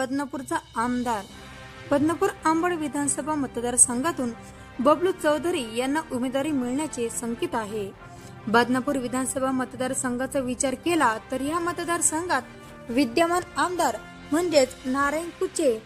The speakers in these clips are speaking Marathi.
बदनापूरचा आमदार। बदनापूर अंबड विधानसभा मतदारसंघातून बबलू चौधरी यांना उमेदवारी मिळण्याचे संकेत आहे। बदनापूर विधानसभा मतदारसंघाचा विचार केला तर या मतदारसंघात विद्यमान आमदार म्हणजेच नारायण कुचे,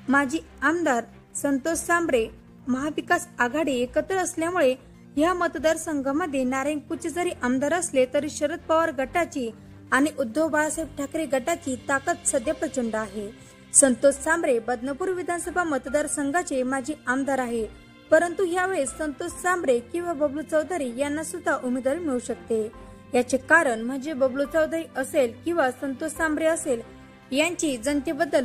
माजी आमदार संतोष सांबरे, महाविकास आघाडी एकत्र असल्यामुळे या मतदारसंघामध्ये नारायण कुचे जरी आमदार असले तरी शरद पवार गटाची आणि उद्धव बाळासाहेब ठाकरे गटाची ताकद सध्या प्रचंड आहे। संतोष सांबरे बदनापूर विधानसभा मतदारसंघाचे माजी आमदार आहे, परंतु यावेळेस संतोष सांबरे किंवा बबलू चौधरी यांना सुद्धा उमेदवारी मिळू शकते। याचे कारण म्हणजे बबलू चौधरी असेल किंवा संतोष सांबरे असेल यांची जनतेबद्दल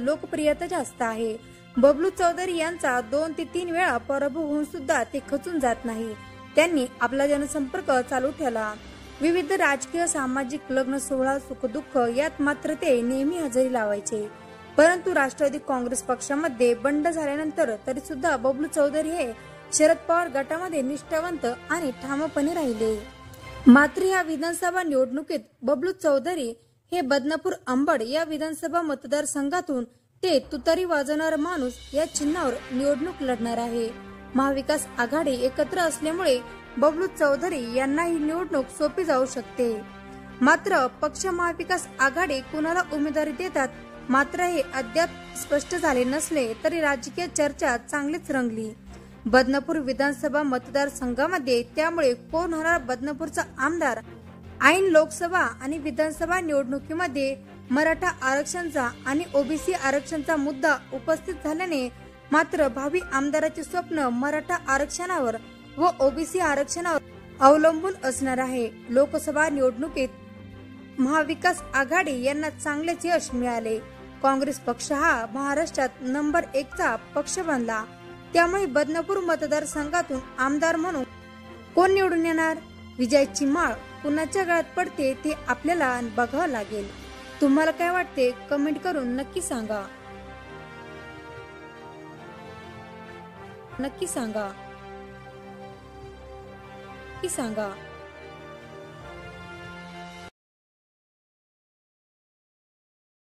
लोकप्रियता जास्त आहे। बबलू चौधरी यांचा 2 ते 3 वेळा पराभव होऊन सुद्धा ते खचून जात नाही। त्यांनी आपला जनसंपर्क चालू ठेवला। विविध राजकीय, सामाजिक, लग्न सोहळा, सुखदुःख यात मात्र ते नेहमी हजेरी लावायचे। परंतु राष्ट्रवादी काँग्रेस पक्षामध्ये बंड झाल्यानंतर तरी सुद्धा बबलू चौधरी हे शरद पवार गटामध्ये निष्ठावंत आणि ठामपणे राहिले। मात्र या विधानसभा निवडणुकीत बबलू चौधरी हे बदनापूर अंबड या विधानसभा मतदारसंघातून ते तुतारी वाजवणारा माणूस या चिन्हावर निवडणूक लढणार आहे। महाविकास आघाडी एकत्र असल्यामुळे बबलू चौधरी यांना ही निवडणूक सोपी जाऊ शकते। मात्र पक्ष महाविकास आघाडी कुणाला उमेदवारी देतात मात्र हे अद्याप स्पष्ट झाले नसले तरी राजकीय चर्चा चांगलीच रंगली बदनापूर विधानसभा मतदारसंघामध्ये। त्यामुळे कोण होणार बदनापूरचा आमदार? ऐन लोकसभा आणि विधानसभा निवडणुकीमध्ये मराठा आरक्षणचा आणि ओबीसी आरक्षणचा मुद्दा उपस्थित झाल्याने मात्र भावी आमदाराचे स्वप्न मराठा आरक्षणावर व ओबीसी आरक्षणावर अवलंबून असणार आहे। लोकसभा निवडणुकीत महाविकास आघाडी यांना चांगलेच यश मिळाले। काँग्रेस पक्ष हा महाराष्ट्रात नंबर 1 चा पक्ष बनला। त्यामुळे बदनापूर मतदारसंघातून आमदार म्हणून कोण निवडून येणार? विजयाची माळ कुणाच्या गळ्यात पडते ते आपल्याला बघावं लागेल। तुम्हाला काय वाटते कमेंट करून नक्की सांगा। नक्की सांगा।